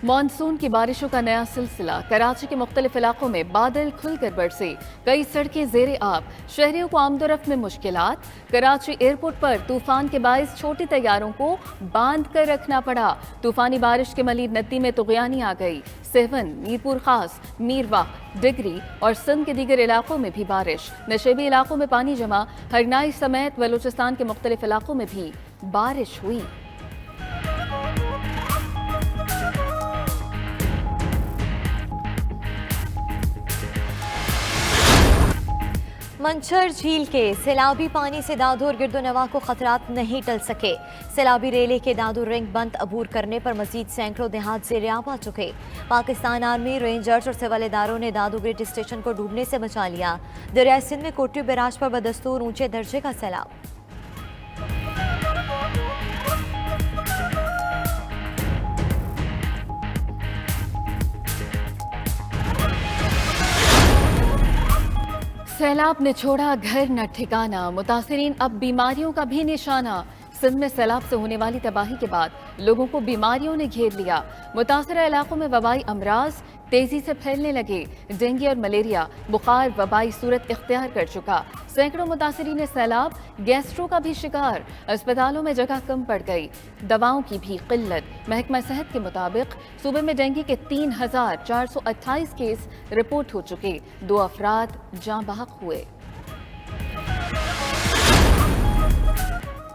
Monsoon की बारिशों का नया सिलसिला। कराची के मुख्तलिफ इलाकों में बादल खुलकर बरसे, कई सड़कें जेरे आब, शहरियों को आमदोरफ्त में मुश्किलात। कराची एयरपोर्ट पर तूफान के बाइस छोटी तैयारों को बांध कर रखना पड़ा। तूफानी बारिश के मलीद नद्दी में तुगयानी आ गई। सेवन, मीरपुर खास, मीरवा, डिगरी और सिंध के दीगर इलाकों में भी बारिश। नशेबी इलाकों में पानी जमा। हरनाई समेत बलूचिस्तान के मुख्तलिफ इलाकों में भी बारिश हुई। मंचर झील के सैलाबी पानी से दादूर गिरदोनवा को खतरात नहीं टल सके। सैलाबी रेले के दादूर रिंग बंद अबूर करने पर मजीद सैकड़ों देहात ज़ेर-ए-आब आ चुके। पाकिस्तान आर्मी, रेंजर्स और सिविल इदारों ने दादू ग्रेड स्टेशन को डूबने से बचा लिया। दरियाई सिंध में कोटी बैराज पर बदस्तूर ऊंचे दर्जे का सैलाब। सैलाब ने छोड़ा घर न ठिकाना, मुतासिरीन अब बीमारियों का भी निशाना। सिंध में सैलाब से होने वाली तबाही के बाद लोगों को बीमारियों ने घेर लिया। मुतासरा इलाकों में वबाई अमराज तेजी से फैलने लगे। डेंगू और मलेरिया बुखार वबाई सूरत इख्तियार कर चुका। सैकड़ों मुतासरीन सैलाब गैस्ट्रो का भी शिकार। अस्पतालों में जगह कम पड़ गई, दवाओं की भी किल्लत। महकमा सेहत के मुताबिक सूबे में डेंगू के 3,428 केस रिपोर्ट हो चुके। 2 अफराद जाँ बहक हुए।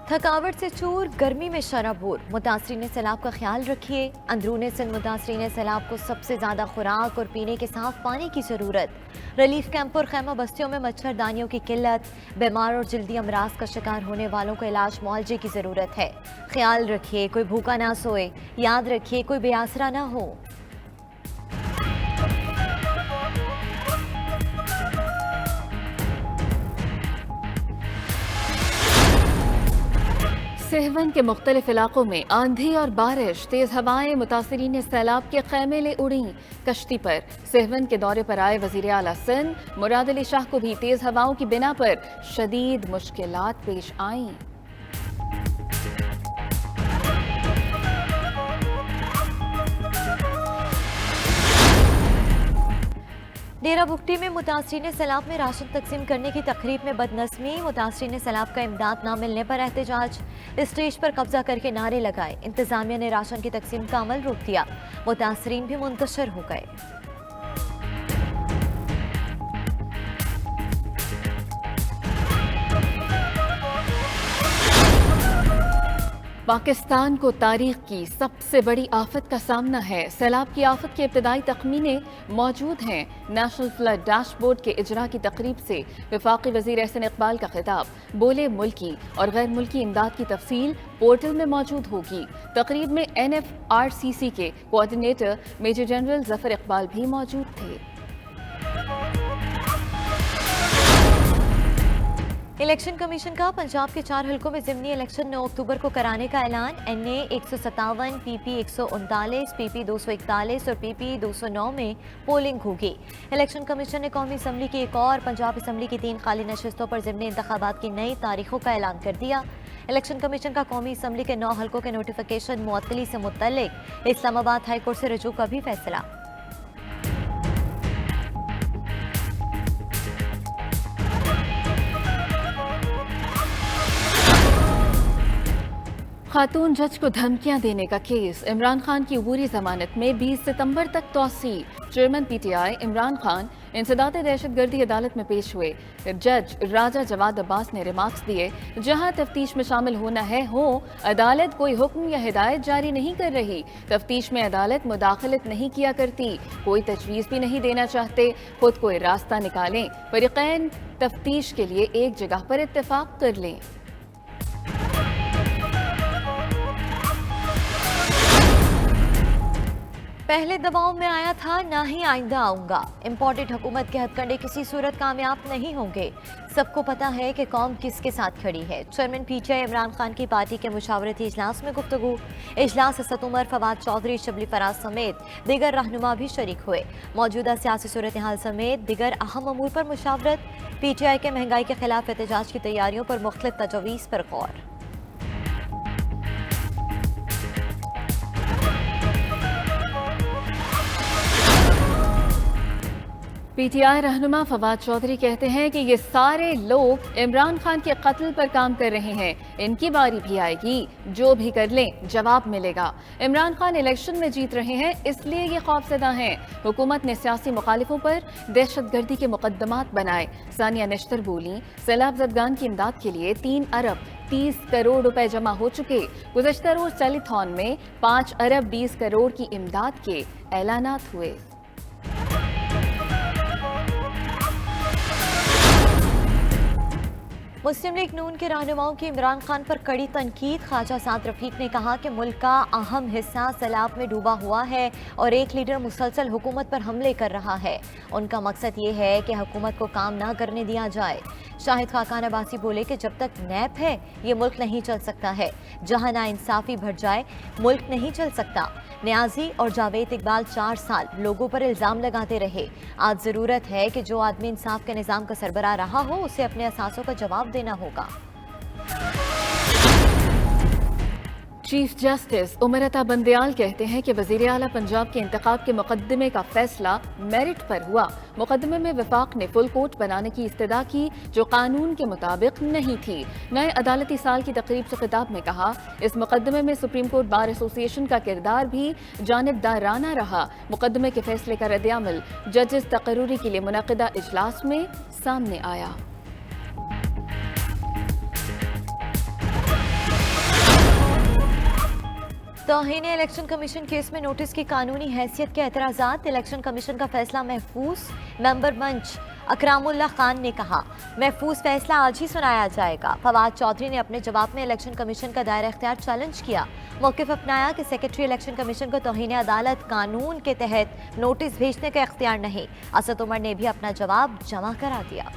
थकावट से चूर, गर्मी में शराबूर। मुतासरीन सैलाब का ख्याल रखिए। अंदरूनी सिंध मुतासरीन सैलाब को सबसे ज़्यादा खुराक और पीने के साफ पानी की ज़रूरत। रिलीफ कैंप और खैमा बस्तियों में मच्छरदानियों की किल्लत। बीमार और जल्दी अमराज का शिकार होने वालों को इलाज मुआवजे की ज़रूरत है। ख्याल रखिए, कोई भूखा ना सोए। याद रखिए, कोई बेआसरा ना हो। सेहवन के मुख्तलिफ इलाकों में आंधी और बारिश, तेज हवाएं मुतासरीन सैलाब के खैमे ले उड़ी। कश्ती पर सेहवन के दौरे पर आए वजीर आला सिंध मुराद अली शाह को भी तेज हवाओं की बिना पर शदीद मुश्किलात पेश आईं। डेरा बुगटी में मुतासरीन सैलाब में राशन तकसीम करने की तकरीब में बदनस्मी। मुतासरीन सैलाब का इमदाद ना मिलने पर एहतजाज। स्टेज पर कब्जा करके नारे लगाए। इंतजामिया ने राशन की तकसीम का अमल रोक दिया। मुतासरीन भी मुंतशिर हो गए। पाकिस्तान को तारीख की सबसे बड़ी आफत का सामना है। सैलाब की आफत के इब्तदाई तखमीने मौजूद हैं। नेशनल फ्लड डैशबोर्ड के इजरा की तकरीब से वफाकी वजीर एहसन इकबाल का खिताब। बोले मुल्की और गैर मुल्की इमदाद की तफसील पोर्टल में मौजूद होगी। तकरीब में NFRCC के coordinator major general Zafar Iqbal भी मौजूद थे। इलेक्शन कमीशन का पंजाब के 4 हलकों में ज़िमनी इलेक्शन 9 अक्टूबर को कराने का ऐलान। NA 157, PP 139, PP 241 और PP 209 में पोलिंग होगी। इलेक्शन कमीशन ने कौमी असम्बली की एक और पंजाब असम्बली की 3 खाली नशस्तों पर ज़िमनी इंतखाबात की नई तारीखों का ऐलान कर दिया। इलेक्शन कमीशन का कौमी असम्बली के 9 हलकों के नोटिफिकेशन मुअत्तली से मुतल्लिक इस्लामाबाद हाई कोर्ट से रजू का भी फैसला। खातून जज को धमकियां देने का केस। इमरान खान की अबूरी जमानत में 20 सितंबर तक तौसी। चेयरमैन PTI इमरान खान इंसदाद दहशतगर्दी अदालत में पेश हुए। जज राजा जवाद अब्बास ने रिमार्क्स दिए, जहां तफ्तीश में शामिल होना है हो, अदालत कोई हुक्म या हिदायत जारी नहीं कर रही। तफ्तीश में अदालत मुदाखलत नहीं किया करती, कोई तजवीज़ भी नहीं देना चाहते। खुद कोई रास्ता निकालें, फरीक़ैन तफ्तीश के लिए एक जगह पर इत्तेफाक कर लें। पहले दबाव में आया था, ना ही आइंदा आऊंगा। इम्पोर्टेड हुकूमत के हथकंडे किसी सूरत कामयाब नहीं होंगे। सबको पता है कि कौम किसके साथ खड़ी है। चेयरमैन PTI इमरान खान की पार्टी के मुशावरती इजलास में गुफ्तगू। इजलास असद उमर, फवाद चौधरी, शबली फराज समेत दिगर रहनुमा भी शरीक हुए। मौजूदा सियासी सूरत हाल समेत दिगर अहम अमूर पर मुशावरत। PTI के महंगाई के खिलाफ एहतजाज की तैयारियों पर मुख्तलिफ तजवीज़ पर गौर। पीटीआई रहनुमा फवाद चौधरी कहते हैं कि ये सारे लोग इमरान खान के कत्ल पर काम कर रहे हैं। इनकी बारी भी आएगी, जो भी कर लें जवाब मिलेगा। इमरान खान इलेक्शन में जीत रहे हैं, इसलिए ये खौफजदा हैं। हुकूमत ने सियासी मुखालिफों पर दहशतगर्दी के मुकदमात बनाए। सानिया निश्तर बोली, सैलाब ज़दगान की इमदाद के लिए 3 अरब 30 करोड़ रुपए जमा हो चुके। गुज़श्ता रोज टेलीथॉन में 5 अरब 20 करोड़ की इमदाद के ऐलानात हुए। मुस्लिम लीग नून के रहनुमाओं की इमरान खान पर कड़ी तनकीद। ख्वाजा साद रफीक ने कहा कि मुल्क का अहम हिस्सा सैलाब में डूबा हुआ है और एक लीडर मुसलसल हुकूमत पर हमले कर रहा है। उनका मकसद ये है कि हुकूमत को काम ना करने दिया जाए। शाहिद खाकान अब्बासी बोले कि जब तक नैब है ये मुल्क नहीं चल सकता है। जहां नाइंसाफी बढ़ जाए मुल्क नहीं चल सकता। न्याजी और जावेद इकबाल 4 साल लोगों पर इल्ज़ाम लगाते रहे। आज ज़रूरत है कि जो आदमी इंसाफ के निज़ाम का सरबराह रहा हो उसे अपने असासों का जवाब देना होगा। चीफ जस्टिस उमर अता बंदयाल कहते हैं कि वज़ीर आला पंजाब के इंतखाब के मुकदमे का फैसला मेरिट पर हुआ। मुकदमे में वफाक ने फुल कोर्ट बनाने की इस्तदा की, जो कानून के मुताबिक नहीं थी। नए अदालती साल की तकरीब से खिताब में कहा, इस मुकदमे में सुप्रीम कोर्ट बार एसोसिएशन का किरदार भी जानिबदाराना रहा। मुकदमे के फैसले का रद्द-ए-अमल जजेस तकर्रुरी के लिए मुनक़िदा इजलास में सामने आया। तौहीन इलेक्शन कमीशन केस में नोटिस की कानूनी हैसियत के एतराज़ात। इलेक्शन कमीशन का फैसला महफूज। मेंबर मंच अकरामुल्लाह खान ने कहा, महफूज फैसला आज ही सुनाया जाएगा। फवाद चौधरी ने अपने जवाब में इलेक्शन कमीशन का दायरा इख्तियार चैलेंज किया। मौक़िफ़ अपनाया कि सेक्रेटरी इलेक्शन कमीशन को तौहीन अदालत कानून के तहत नोटिस भेजने का इख्तियार नहीं। असद उमर ने भी अपना जवाब जमा करा दिया।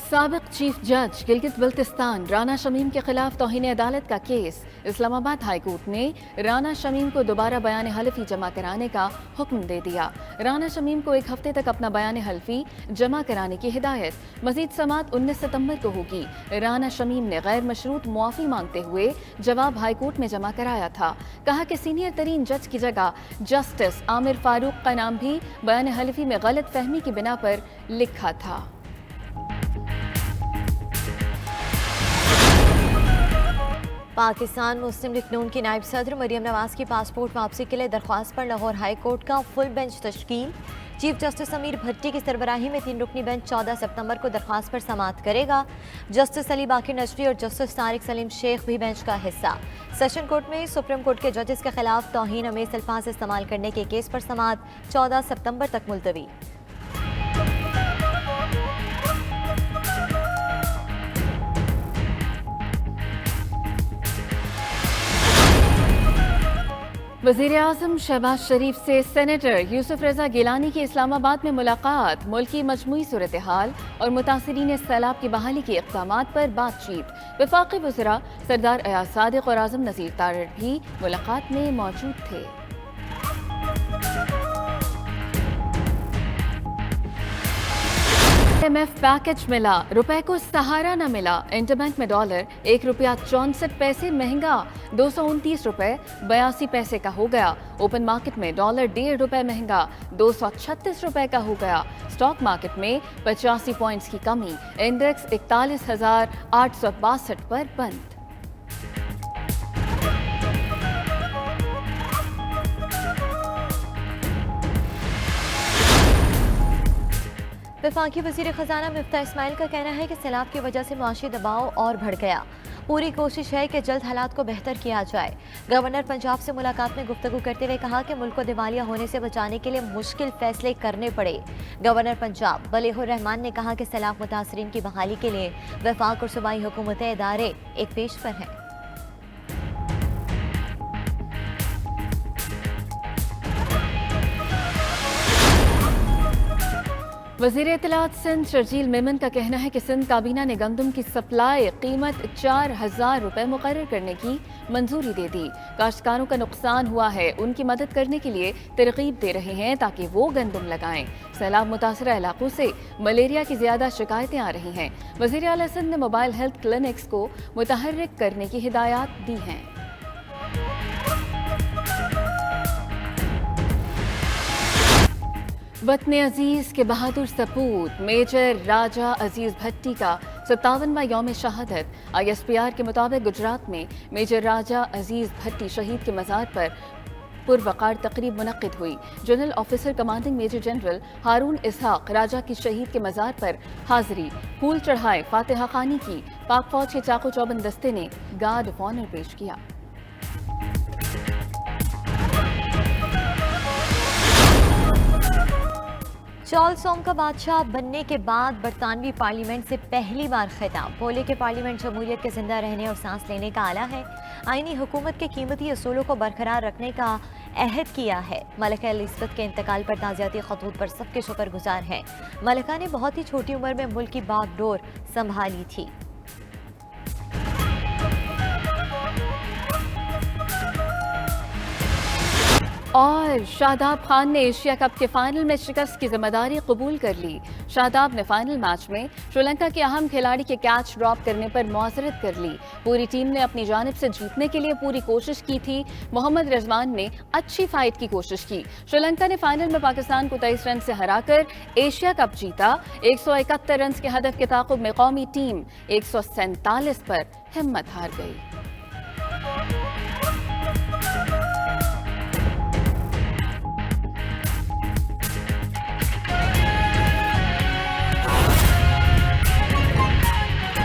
साबिक चीफ जज गिलगित बल्तिस्तान राना शमीम के खिलाफ तौहीन अदालत का केस। इस्लामाबाद हाई कोर्ट ने राना शमीम को दोबारा बयान हल्फी जमा कराने का हुक्म दे दिया। राना शमीम को 1 हफ्ते तक अपना बयान हल्फी जमा कराने की हिदायत। मजीद समाअत 19 सितंबर को होगी। राना शमीम ने गैर मशरूत मुआफ़ी मांगते हुए जवाब हाई कोर्ट में जमा कराया था। कहा कि सीनियर तरीन जज की जगह जस्टिस आमिर फारूक का नाम भी बयान हल्फी में गलत फहमी की बिना पर लिखा था। पाकिस्तान मुस्लिम लीग नून की नायब सदर मरियम नवाज की पासपोर्ट वापसी के लिए दरख्वास्त पर लाहौर हाई कोर्ट का फुल बेंच तश्कील। चीफ जस्टिस अमीर भट्टी की सरबराही में 3 रुकनी बेंच 14 सितंबर को दरख्वास्त पर समाअत करेगा। जस्टिस अली बाकिर नजवी और जस्टिस तारिक सलीम शेख भी बेंच का हिस्सा। सेशन कोर्ट में सुप्रीम कोर्ट के जजेस के खिलाफ तौहीन अमेज अल्फाज इस्तेमाल करने के केस पर समाअत 14 सितंबर तक मुलतवी। वज़ीर आज़म शहबाज शरीफ से सेनेटर यूसुफ रज़ा गिलानी की इस्लामाबाद में मुलाकात। मुल्की मजमूई सूरत हाल और मुतासिरीन सैलाब की बहाली के इक़दामात पर बातचीत। वफाक़ी वज़रा सरदार अयाज सादिक और आज़म नज़ीर तारड़ भी मुलाकात में मौजूद थे। IMF पैकेज मिला, रुपए को सहारा न मिला। इंटरबैंक में डॉलर 1 रुपया 64 पैसे महंगा, 229 रुपए 82 पैसे का हो गया। ओपन मार्केट में डॉलर 1.5 रुपए महंगा, 236 रुपए का हो गया। स्टॉक मार्केट में 85 पॉइंट्स की कमी, इंडेक्स 41,862 पर बंद। वफाकी वज़ीर ख़जाना मिफ्ता इस्माइल का कहना है कि सैलाब की वजह से मुआशी दबाव और बढ़ गया। पूरी कोशिश है कि जल्द हालात को बेहतर किया जाए। गवर्नर पंजाब से मुलाकात में गुफ्तगू करते हुए कहा कि मुल्क को दिवालिया होने से बचाने के लिए मुश्किल फैसले करने पड़े। गवर्नर पंजाब बलीहुर रहमान ने कहा कि सैलाब मुतासरीन की बहाली के लिए वफाक और सूबाई हुकूमतें इदारे एक पेश पर हैं। वज़ीर इत्तलात सिंध शर्जील मेमन का कहना है कि सिंध काबीना ने गंदम की सप्लाई कीमत 4,000 रुपए मुकर्रर करने की मंजूरी दे दी। काश्तकारों का नुकसान हुआ है, उनकी मदद करने के लिए तरगीब दे रहे हैं ताकि वो गंदम लगाएं। सैलाब मुतासरा इलाकों से मलेरिया की ज्यादा शिकायतें आ रही हैं। वज़ीर आला सिंध ने मोबाइल हेल्थ क्लिनिक्स को मुतहर्रिक करने की हिदायत दी हैं। वतन अजीज के बहादुर सपूत मेजर राजा अजीज भट्टी का 57वां यौम शहादत। ISPR के मुताबिक गुजरात में मेजर राजा अजीज भट्टी शहीद के मज़ार पर पुरवकार तकरीब मुनक्किद हुई। General officer commanding major general Haroon Ishaq Raja की शहीद के मज़ार पर हाजिरी, फूल चढ़ाए, फातिहा खानी की। पाक फौज के चाको चौबंद दस्ते ने गार्ड ऑफ ऑनर पेश किया। चॉलसोम का बादशाह बनने के बाद बरतानवी पार्लियामेंट से पहली बार खिताब। बोले कि पार्लियामेंट जमहूरियत के जिंदा रहने और सांस लेने का आला है। आईनी हुकूमत के कीमती असूलों को बरकरार रखने का अहद किया है। मलिका एलिज़ाबेथ के इंतकाल पर ताज़ियाती खतूत पर सबके शुक्रगुजार हैं। मलिका ने बहुत ही छोटी उम्र में मुल्क की बागडोर संभाली थी। और शादाब खान ने एशिया कप के फाइनल में शिकस्त की जिम्मेदारी कबूल कर ली। शादाब ने फाइनल मैच में श्रीलंका के अहम खिलाड़ी के कैच ड्रॉप करने पर मुआज़रत कर ली। पूरी टीम ने अपनी जानिब से जीतने के लिए पूरी कोशिश की थी। मोहम्मद रिजवान ने अच्छी फाइट की कोशिश की। श्रीलंका ने फाइनल में पाकिस्तान को 23 रन से हराकर एशिया कप जीता। 171 रन के हदफ के ताक़ुब में कौमी टीम 147 पर हिम्मत हार गई।